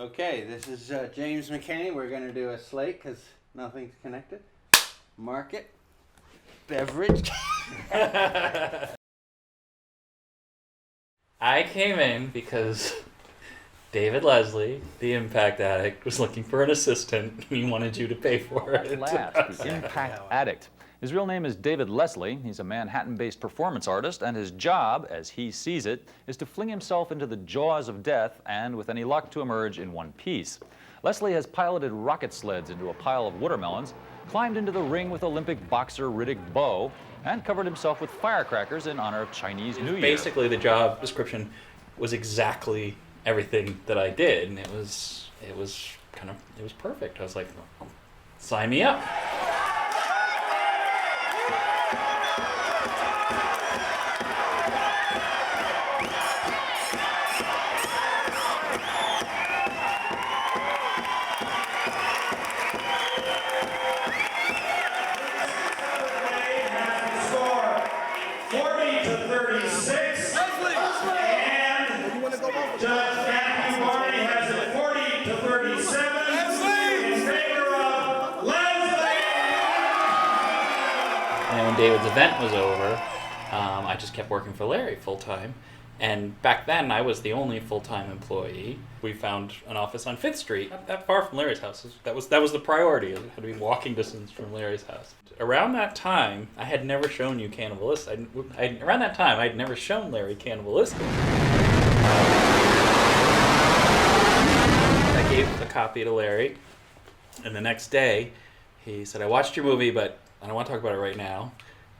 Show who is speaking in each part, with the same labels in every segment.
Speaker 1: Okay, this is James McKenney. We're going to do a slate because nothing's connected. Market. Beverage.
Speaker 2: I came in because David Leslie, the Impact Addict, was looking for an assistant and he wanted you to pay for it.
Speaker 3: At last, the Impact Addict. His real name is David Leslie. He's a Manhattan-based performance artist, and his job, as he sees it, is to fling himself into the jaws of death and, with any luck, to emerge in one piece. Leslie has piloted rocket sleds into a pile of watermelons, climbed into the ring with Olympic boxer Riddick Bowe, and covered himself with firecrackers in honor of Chinese New Year.
Speaker 2: Basically, the job description was exactly everything that I did, and it was perfect. I was like, sign me up. David's event was over, I just kept working for Larry full-time. And back then, I was the only full-time employee. We found an office on 5th Street, not that far from Larry's house. That was the priority. It had to be walking distance from Larry's house. Around that time, I had never shown you Cannibalistic. Around that time, I had never shown Larry Cannibalistic. I gave a copy to Larry, and the next day, he said, I watched your movie, but I don't want to talk about it right now.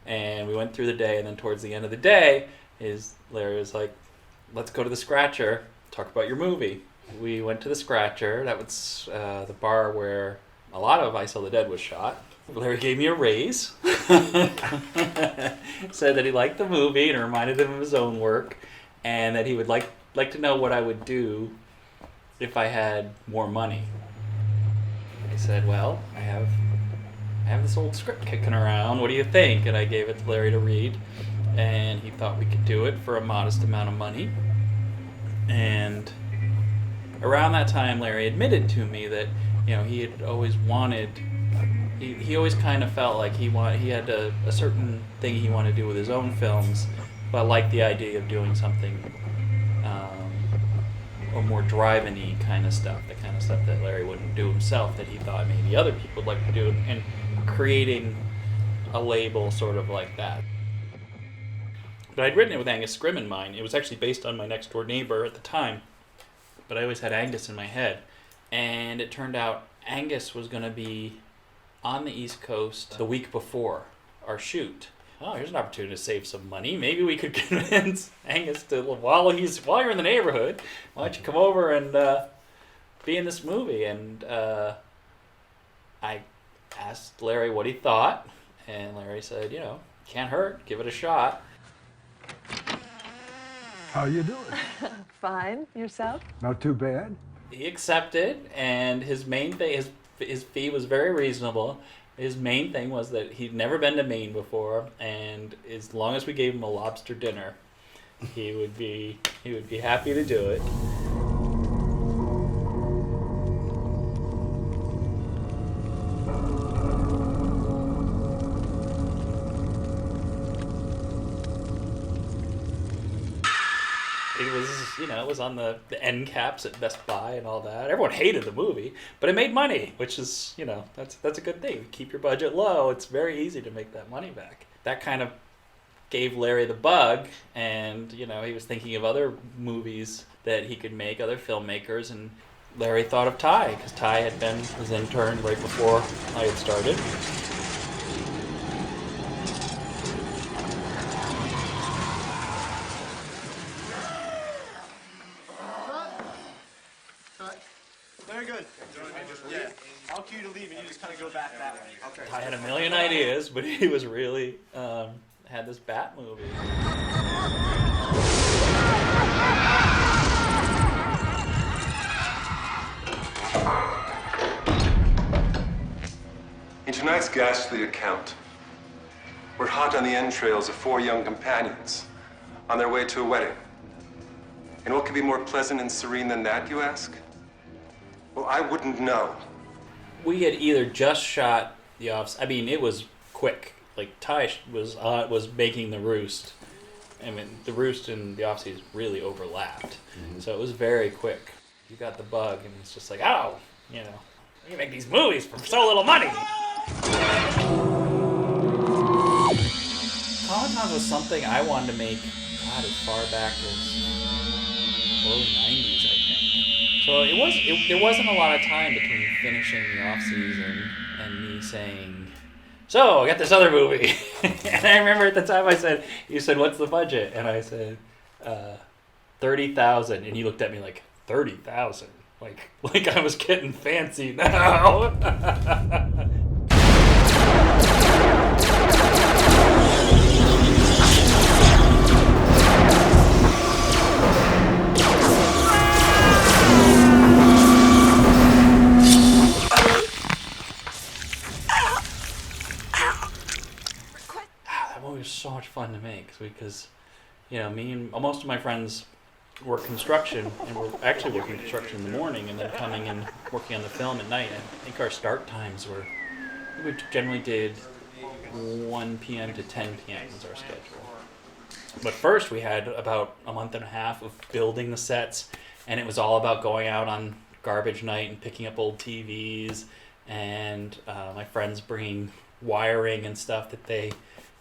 Speaker 2: And we went through the day, and then towards the end of the day, Larry was like, let's go to the Scratcher, talk about your movie. We went to the Scratcher. That was the bar where a lot of I Saw the Dead was shot. Larry gave me a raise, said that he liked the movie and it reminded him of his own work, and that he would like to know what I would do if I had more money. I said, well, I have this old script kicking around. What do you think? And I gave it to Larry to read, and he thought we could do it for a modest amount of money. And around that time, Larry admitted to me that, he had always wanted. He always kind of felt like he had a certain thing he wanted to do with his own films, but liked the idea of doing something or more drive-in-y kind of stuff, the kind of stuff that Larry wouldn't do himself, that he thought maybe other people would like to do, and creating a label sort of like that. But I'd written it with Angus Scrimm in mind. It was actually based on my next-door neighbor at the time, but I always had Angus in my head. And it turned out Angus was going to be on the East Coast the week before our shoot. Oh, here's an opportunity to save some money. Maybe we could convince Angus to, while you're in the neighborhood, why don't you come over and be in this movie? And I asked Larry what he thought, and Larry said, can't hurt, give it a shot.
Speaker 4: How you doing?
Speaker 5: Fine. Yourself?
Speaker 4: Not too bad.
Speaker 2: He accepted, and his main thing, his fee was very reasonable. His main thing was that he'd never been to Maine before, and as long as we gave him a lobster dinner, he would be happy to do it. It was on the end caps at Best Buy and all that. Everyone hated the movie, but it made money, which is, that's a good thing. Keep your budget low. It's very easy to make that money back. That kind of gave Larry the bug, and, he was thinking of other movies that he could make, other filmmakers, and Larry thought of Ty, because Ty had been his intern right before I had started.
Speaker 6: Very good. Yeah. I'll cue you to leave and you just kind of go back that way. Okay.
Speaker 2: I had a million ideas, but he was really had this Bat movie.
Speaker 7: In tonight's ghastly account, we're hot on the entrails of 4 young companions on their way to a wedding. And what could be more pleasant and serene than that, you ask? Well, I wouldn't know.
Speaker 2: We had either just shot the off. I mean, it was quick. Like Ty was making the roost. I mean, the roost and the off season really overlapped, so it was very quick. You got the bug, and it's just like, oh, you know, you make these movies for so little money. Comic-Con was something I wanted to make, God, as far back as early 90s, I think. So there wasn't a lot of time between finishing the off-season and me saying, so, I got this other movie. And I remember at the time you said, what's the budget? And I said, $30,000. And you looked at me like, 30,000? Like I was getting fancy now. That movie was so much fun to make because, you know, me and most of my friends work construction, and we're actually working construction in the morning and then coming and working on the film at night. And I think our start times we generally did 1 p.m. to 10 p.m. was our schedule. But first we had about a month and a half of building the sets, and it was all about going out on garbage night and picking up old TVs, and my friends bringing wiring and stuff that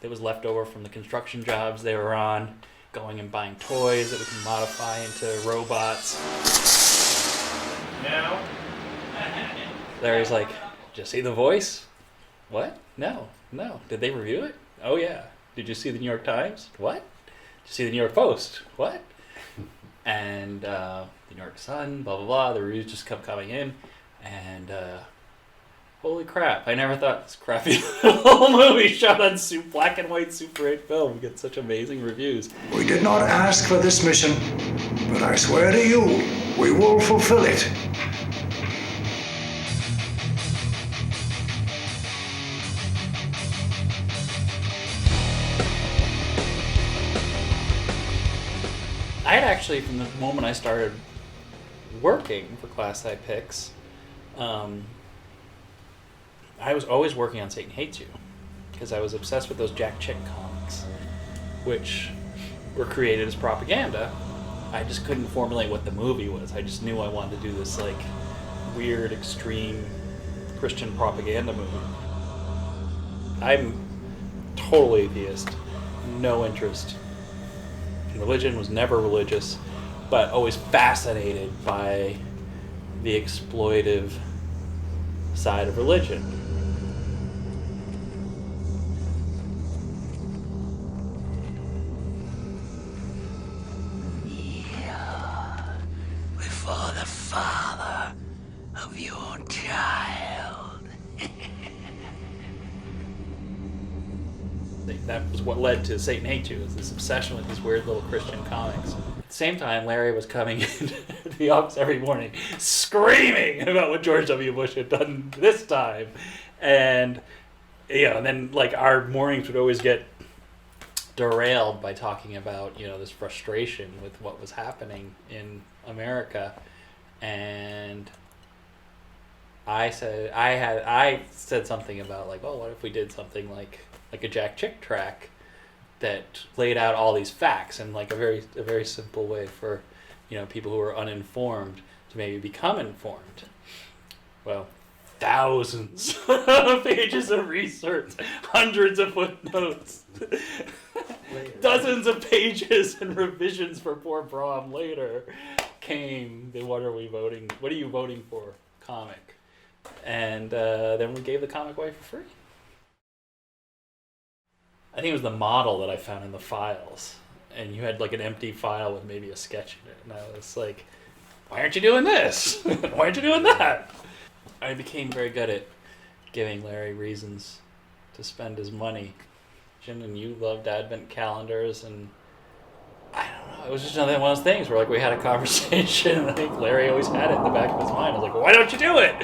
Speaker 2: was left over from the construction jobs they were on, going and buying toys that we can modify into robots. No. Larry's like, did you see The Voice? What? No. Did they review it? Oh yeah. Did you see the New York Times? What? Did you see the New York Post? What? And the New York Sun, blah, blah, blah. The reviews just kept coming in. And holy crap, I never thought this crappy little movie shot on black and white Super 8 film would get such amazing reviews.
Speaker 4: We did not ask for this mission, but I swear to you, we will fulfill it.
Speaker 2: I had actually, from the moment I started working for Glass Eye Pix, I was always working on Satan Hates You because I was obsessed with those Jack Chick comics, which were created as propaganda. I just couldn't formulate what the movie was. I just knew I wanted to do this like weird, extreme Christian propaganda movie. I'm total atheist, no interest in religion, was never religious, but always fascinated by the exploitive side of religion.
Speaker 8: Before the father of your child.
Speaker 2: That was what led to Satan Hates You, is this obsession with these weird little Christian comics. At the same time, Larry was coming into the office every morning screaming about what George W. Bush had done this time. And, you know, and then like our mornings would always get derailed by talking about, you know, this frustration with what was happening in America. And I said something about like, oh, what if we did something like a Jack Chick track that laid out all these facts in like a very simple way for, you know, people who are uninformed to maybe become informed. Well, thousands of pages of research, hundreds of footnotes, dozens of pages and revisions for poor Brom later came the what are you voting for comic. And then we gave the comic away for free. I think it was the model that I found in the files. And you had like an empty file with maybe a sketch in it. And I was like, why aren't you doing this? Why aren't you doing that? I became very good at giving Larry reasons to spend his money. And you loved advent calendars, and I don't know, it was just another one of those things where like we had a conversation, and I think Larry always had it in the back of his mind. I was like, well, why don't you do it?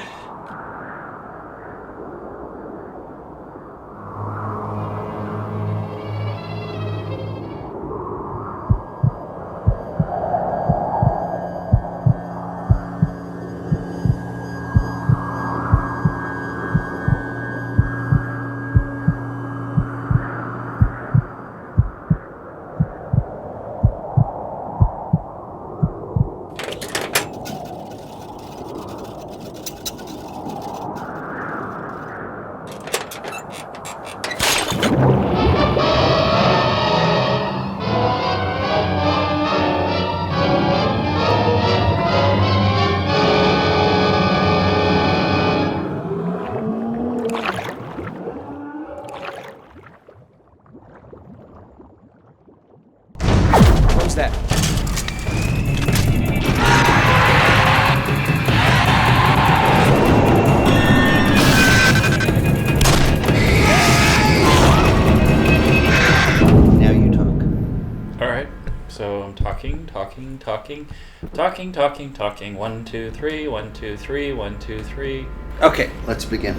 Speaker 9: was that?
Speaker 1: Now you talk.
Speaker 2: Alright, so I'm talking. 1, 2, 3, 1, 2, 3, 1, 2, 3.
Speaker 1: Okay, let's begin.